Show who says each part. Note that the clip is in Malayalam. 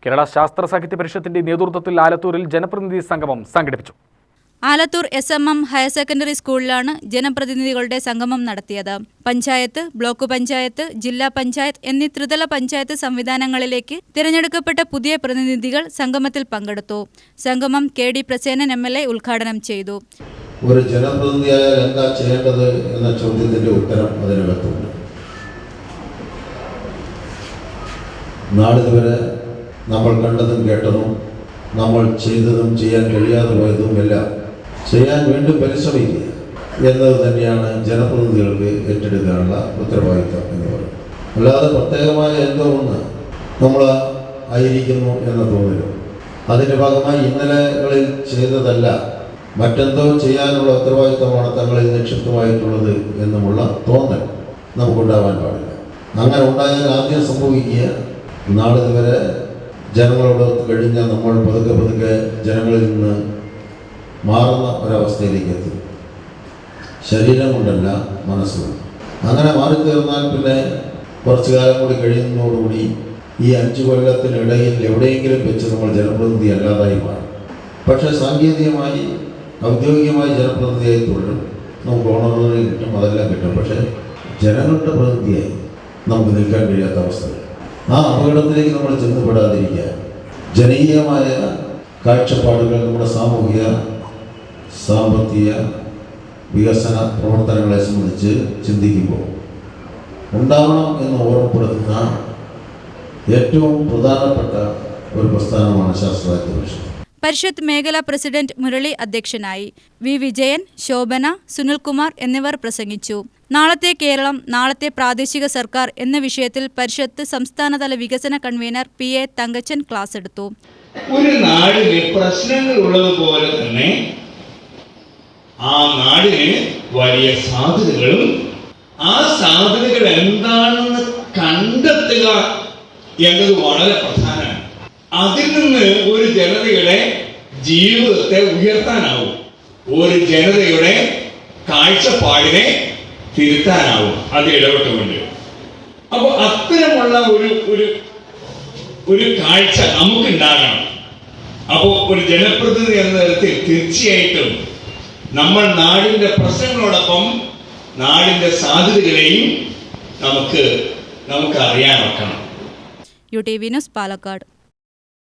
Speaker 1: കേരള ശാസ്ത്ര സാഹിത്യ പരിഷത്തിന്റെ നേതൃത്വത്തിൽ ആലത്തൂരിൽ ജനപ്രതിനിധി സംഗമം സംഘടിപ്പിച്ചു.
Speaker 2: ആലത്തൂർ SMM ഹയർ സെക്കൻഡറി സ്കൂളിലാണ് ജനപ്രതിനിധികളുടെ സംഗമം നടത്തിയത്. പഞ്ചായത്ത്, ബ്ലോക്ക് പഞ്ചായത്ത്, ജില്ലാ പഞ്ചായത്ത് എന്നീ ത്രിതല പഞ്ചായത്ത് സംവിധാനങ്ങളിലേക്ക് തിരഞ്ഞെടുക്കപ്പെട്ട പുതിയ പ്രതിനിധികൾ സംഗമത്തിൽ പങ്കെടുത്തു. സംഗമം KD പ്രസേനൻ MLA ഉദ്ഘാടനം ചെയ്തു.
Speaker 3: ഒരു ജനപ്രതിനിധിയായാൽ എന്താ ചെയ്യേണ്ടത് എന്ന ചോദ്യത്തിന്റെ ഉത്തരം അതിനകത്തുണ്ട്. നാളിതുവരെ നമ്മൾ കണ്ടതും കേട്ടതും നമ്മൾ ചെയ്തതും ചെയ്യാൻ കഴിയാതെ പോയതും എല്ലാം ചെയ്യാൻ വീണ്ടും പരിശ്രമിക്കുക എന്നത് തന്നെയാണ് ജനപ്രതിനിധികൾക്ക് ഏറ്റെടുക്കാനുള്ള ഉത്തരവാദിത്തം എന്ന് പറയുന്നത്. അല്ലാതെ പ്രത്യേകമായ എന്തോ ഒന്ന് നമ്മൾ ആയിരിക്കുന്നു എന്ന തോന്നലും അതിൻ്റെ ഭാഗമായി ഇന്നലകളിൽ ചെയ്തതല്ല മറ്റെന്തോ ചെയ്യാനുള്ള ഉത്തരവാദിത്തമാണ് തങ്ങളിൽ നിക്ഷിപ്തമായിട്ടുള്ളത് എന്നുമുള്ള തോന്നൽ നമുക്കുണ്ടാവാൻ പാടില്ല. അങ്ങനെ ഉണ്ടായാൽ ആദ്യം സംഭവിക്കുക നാളിതുവരെ ജനങ്ങളോട് കഴിഞ്ഞ നമ്മൾ പതുക്കെ ജനങ്ങളിൽ നിന്ന് മാറുന്ന ഒരവസ്ഥയിലേക്ക് എത്തും. ശരീരം കൊണ്ടല്ല, മനസ്സുകൊണ്ട്. അങ്ങനെ മാറിത്തീർന്നാൽ പിന്നെ കുറച്ചു കാലം കൂടി കഴിയുന്നതോടുകൂടി ഈ 5 കൊല്ലത്തിനിടയിൽ എവിടെയെങ്കിലും വെച്ച് നമ്മൾ ജനപ്രതിനിധി അല്ലാതായി മാറും. പക്ഷേ സാങ്കേതികമായി ഔദ്യോഗികമായി ജനപ്രതിനിധിയായി തുടരും. നമുക്ക് ഓണററി കിട്ടും, അതെല്ലാം കിട്ടും. പക്ഷേ ജനങ്ങളുടെ പ്രതിനിധിയായി നമുക്ക് നിൽക്കാൻ കഴിയാത്ത അവസ്ഥകൾ. ആ അപകടത്തിലേക്ക് നമ്മൾ ചെന്നുപെടാതിരിക്കാൻ ജനകീയമായ കാഴ്ചപ്പാടുകൾ നമ്മുടെ സാമൂഹിക സാമ്പത്തിക വികസന പ്രവർത്തനങ്ങളെ സംബന്ധിച്ച് ചിന്തിക്കുമ്പോൾ ഉണ്ടാവണം എന്ന് ഓർമ്മപ്പെടുത്തുന്ന ഏറ്റവും പ്രധാനപ്പെട്ട ഒരു പ്രസ്ഥാനമാണ് ശാസ്ത്ര സാഹിത്യ പരിഷത്ത്.
Speaker 2: പരിഷത്ത് മേഖലാ പ്രസിഡന്റ് മുരളി അധ്യക്ഷനായി. V. വിജയൻ, ശോഭന, സുനിൽകുമാർ എന്നിവർ പ്രസംഗിച്ചു. നാളത്തെ കേരളം, നാളത്തെ പ്രാദേശിക സർക്കാർ എന്ന വിഷയത്തിൽ പരിഷത്ത് സംസ്ഥാനതല വികസന കൺവീനർ PA തങ്കച്ചൻ ക്ലാസ് എടുത്തു.
Speaker 4: ഒരു നാടിന് പ്രശ്നങ്ങൾ ഉള്ളതുപോലെ തന്നെ ആ നാടിന് വലിയ സാധ്യതകളും ആ സാധ്യതകൾ എന്താണെന്ന് കണ്ടെത്തുക എന്നത് വളരെ പ്രധാനമാണ്. അതിൽ നിന്ന് ഒരു ജനതയുടെ ജീവിതത്തെ ഉയർത്താനാവും, ഒരു ജനതയുടെ കാഴ്ചപ്പാടിനെ തിരുത്താനാവും അത് ഇടപെട്ടുകൊണ്ട്. അപ്പോൾ അത്തരമുള്ള ഒരു കാഴ്ച നമുക്കുണ്ടാകണം. അപ്പോൾ ഒരു ജനപ്രതിനിധി എന്ന തരത്തിൽ തീർച്ചയായിട്ടും നമ്മൾ നാടിന്റെ പ്രശ്നങ്ങളോടൊപ്പം നാടിന്റെ സാധ്യതകളെയും നമുക്ക് അറിയാൻ വെക്കണം.
Speaker 2: UTV news, Palakkad.